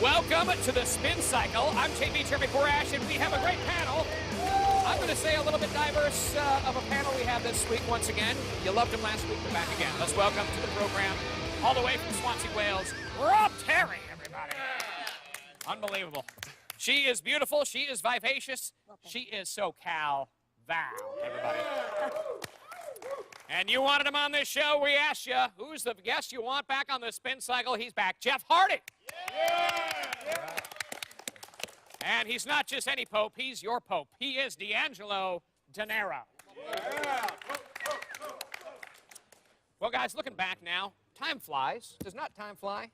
Welcome to the Spin Cycle. I'm JB Cherry Korash, and we have a great panel. I'm going to say a little bit diverse of a panel we have this week once again. You loved them last week, they're back again. Let's welcome to the program, all the way from Swansea, Wales, Rob Terry, everybody. Unbelievable. She is beautiful, she is vivacious, she is SoCal Val, everybody. And you wanted him on this show, we asked you, who's the guest you want back on the Spin Cycle? He's back, Jeff Hardy. Yeah. And he's not just any pope, he's your pope. He is D'Angelo Dinero. Yeah. Well, guys, looking back now, time flies. Does not time fly?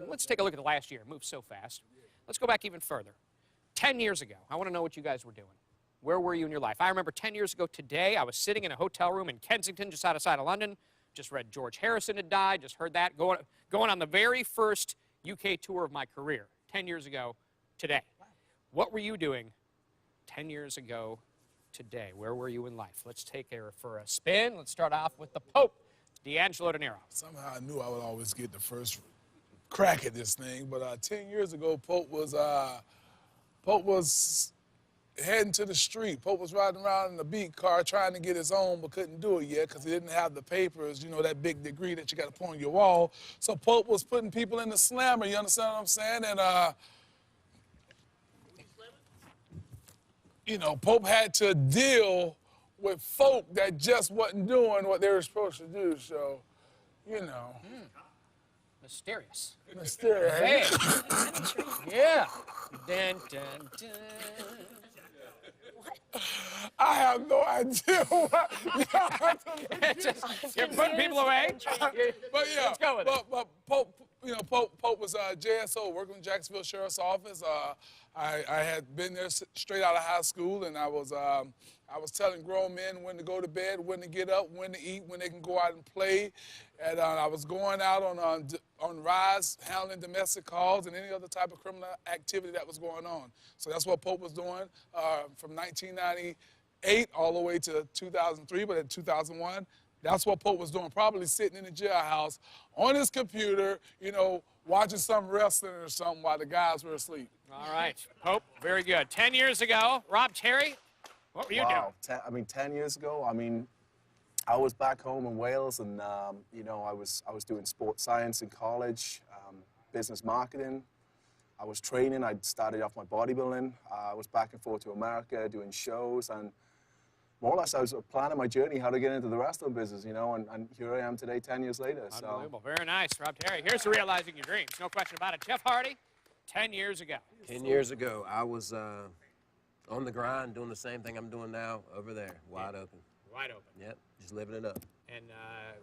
Let's take a look at the last year. It moves so fast. Let's go back even further. 10 years ago, I want to know what you guys were doing. Where were you in your life? I remember 10 years ago today, I was sitting in a hotel room in Kensington, just outside of London. Just read George Harrison had died, just heard that. Going on the very first UK tour of my career, 10 years ago today. What were you doing 10 years ago today? Where were you in life? Let's take her for a spin. Let's start off with the Pope, D'Angelo Dinero. Somehow I knew I would always get the first crack at this thing, but 10 years ago, Pope was heading to the street. Pope was riding around in a beat car trying to get his own, but couldn't do it yet because he didn't have the papers, you know, that big degree that you got to put on your wall. So Pope was putting people in the slammer, you understand what I'm saying? And, you know, Pope had to deal with folk that just wasn't doing what they were supposed to do, so, you know. Mysterious. Mysterious. Hey. Yeah. Dun, dun, dun. I have no idea what. You're putting people away. But yeah, let's go with it. But Pope, you know, Pope was JSO, working in Jacksonville Sheriff's Office. I had been there straight out of high school, and I was telling grown men when to go to bed, when to get up, when to eat, when they can go out and play. And I was going out on rides, handling domestic calls and any other type of criminal activity that was going on. So that's what Pope was doing from 1998 all the way to 2003, but in 2001, that's what Pope was doing, probably sitting in the jailhouse on his computer, you know, watching some wrestling or something while the guys were asleep. All right, Pope, very good. 10 years ago, Rob Terry, what were you doing? 10 years ago, I was back home in Wales, and you know, I was doing sports science in college, business marketing. I was training. I started off my bodybuilding. I was back and forth to America doing shows, and more or less I was planning my journey how to get into the wrestling business, you know, and here I am today, 10 years later. Unbelievable. Very nice, Rob Terry. Here's to realizing your dreams. No question about it. Jeff Hardy, 10 years ago. 10 years ago, I was on the grind doing the same thing I'm doing now over there, wide open. Wide open. Yep, just living it up. And,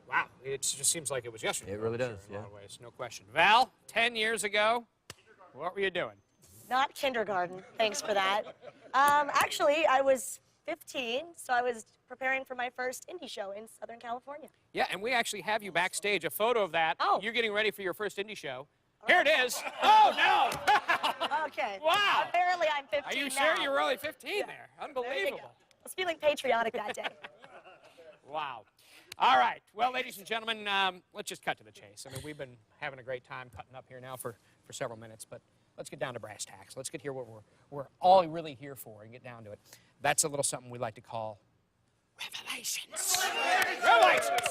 wow, it just seems like it was yesterday. It really does, in a lot of ways, no question. Val, 10 years ago, what were you doing? Not kindergarten, thanks for that. Actually, I was 15, so I was preparing for my first indie show in Southern California. Yeah, and we actually have you backstage, a photo of that. Oh. You're getting ready for your first indie show. Here it is. Oh, no. Okay. Wow. Apparently I'm 15 Are you now. sure you were only 15 there? Unbelievable. There you go. I was feeling patriotic that day. Wow. All right. Well, ladies and gentlemen, let's just cut to the chase. I mean, we've been having a great time cutting up here now for several minutes, but let's get down to brass tacks. Let's get here what we're all really here for and get down to it. That's a little something we like to call revelations. Revelations.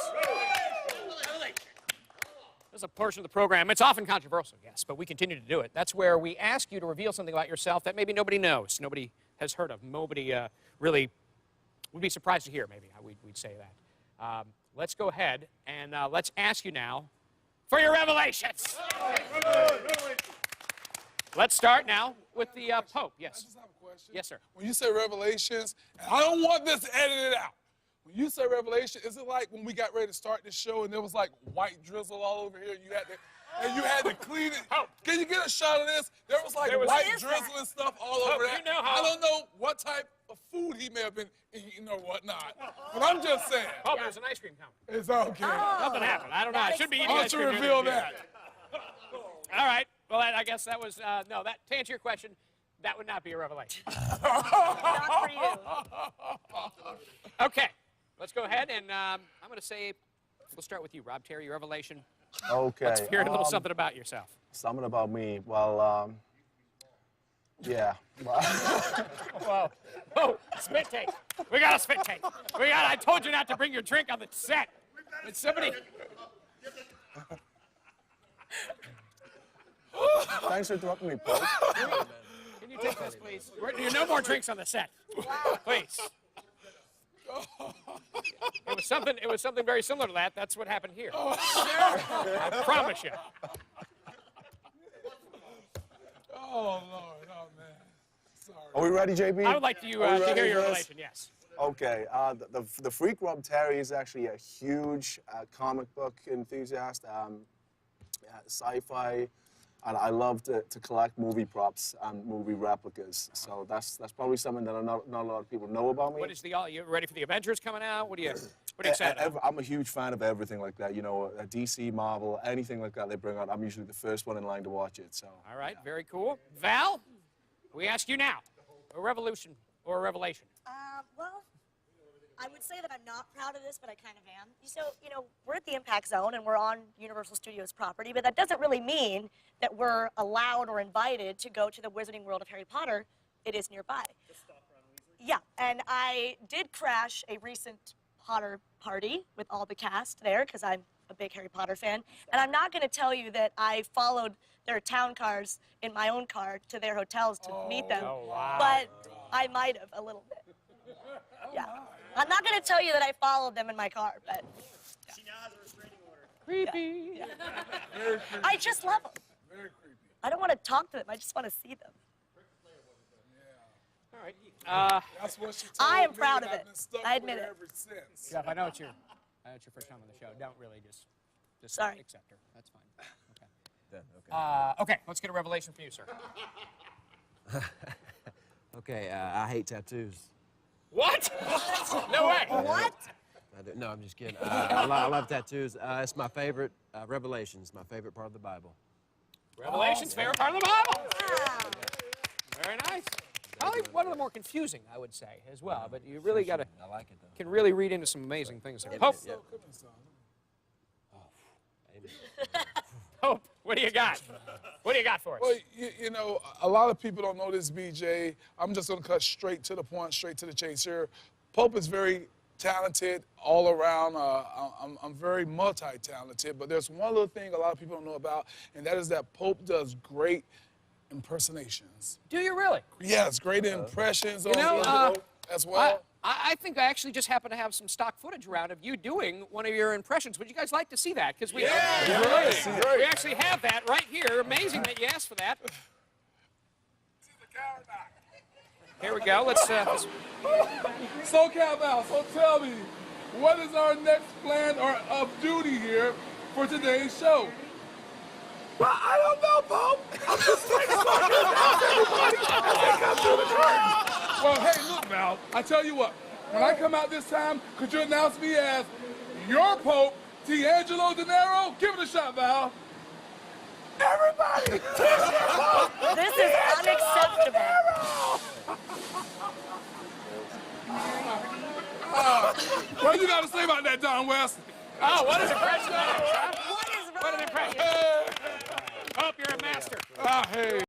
There's a portion of the program, it's often controversial, yes, but we continue to do it. That's where we ask you to reveal something about yourself that maybe nobody knows, nobody has heard of, nobody really would be surprised to hear, maybe, we'd say that. Let's go ahead and let's ask you now for your revelations. Let's start now with the Pope. Yes. I just have a question. Yes, sir. When you say revelations, and I don't want this edited out. When you say revelation, is it like when we got ready to start this show and there was like white drizzle all over here and you had to clean it? Oh. Can you get a shot of this? There was like white drizzle and stuff all over that. You know how... I don't know what type of food he may have been eating or whatnot. But I'm just saying. Oh, there's an ice cream coming. It's okay. Nothing happened. I don't know. I should be eating Why ice don't you cream. reveal that? All right. Well, I guess that was, no, that, to answer your question, that would not be a revelation. Not for you. Okay. Let's go ahead and I'm going to say, we'll start with you, Rob Terry, your revelation. Okay. Let's hear a little something about yourself. Something about me. Well, yeah. Whoa. Whoa, spit take. We got a spit take. I told you not to bring your drink on the set. It's somebody. Thanks for interrupting me, Pope. Can you take this, please? No more drinks on the set. Please. It was something very similar to that. That's what happened here. I promise you. Oh, Lord. Oh, man. Sorry. Are we ready, JB? I would like to Are we hear ready your for this? revelation, yes. Okay. The Freak Rob Terry is actually a huge comic book enthusiast, sci-fi, and I love to collect movie props and movie replicas. So that's probably something that not a lot of people know about me. What is you ready for the Avengers coming out? What are you excited about? I'm a huge fan of everything like that. You know, DC, Marvel, anything like that they bring out. I'm usually the first one in line to watch it. So. All right, very cool. Val, we ask you now, a revolution or a revelation? Well, I would say that I'm not proud of this, but I kind of am. So, we're at the Impact Zone and we're on Universal Studios property, but that doesn't really mean that we're allowed or invited to go to the Wizarding World of Harry Potter. It is nearby. Yeah, and I did crash a recent Potter party with all the cast there because I'm a big Harry Potter fan. And I'm not going to tell you that I followed their town cars in my own car to their hotels to meet them, but I might have a little bit. Yeah. I'm not going to tell you that I followed them in my car, but. Yeah. She now has a restraining order. Creepy. Yeah. I just love them. Very creepy. I don't want to talk to them. I just want to see them. All right. That's what she told I am me, proud and of I've it. been stuck I with admit her it. ever since. Jeff, I know it's your first time on the show. Don't really just Sorry. accept her. That's fine. Okay. Done, okay. Okay, let's get a revelation from you, sir. Okay, I hate tattoos. What? No way. What? No, I'm just kidding. I love tattoos. It's my favorite, Revelations, my favorite part of the Bible. Revelation's favorite part of the Bible. Wow. Very nice. Probably one of the more confusing, I would say, as well. But you really got to I like it, though. can really read into some amazing things there. Hope. Yeah. Hope. What do you got? What do you got for us? Well, you know, a lot of people don't know this, BJ. I'm just going to cut straight to the point, straight to the chase here. Pope is very talented all around. I'm very multi-talented, but there's one little thing a lot of people don't know about, and that is that Pope does great impersonations. Do you really? Yes, great impressions You know, on as well. I think I actually just happen to have some stock footage around of you doing one of your impressions. Would you guys like to see that? Because we actually have that right here. Amazing that you asked for that. Here we go. Let's SoCal now, so tell me, what is our next plan or of duty here for today's show? Well, I don't know, Pope. I'm just like everybody come through the curtain. Well, hey, look, Val, I tell you what, when I come out this time, could you announce me as your Pope, D'Angelo De Niro? Give it a shot, Val. Everybody! This is unacceptable. What you got to say about that, Don West? Oh, what an impression! What is wrong? What an impression! Hope you're a master. Hey.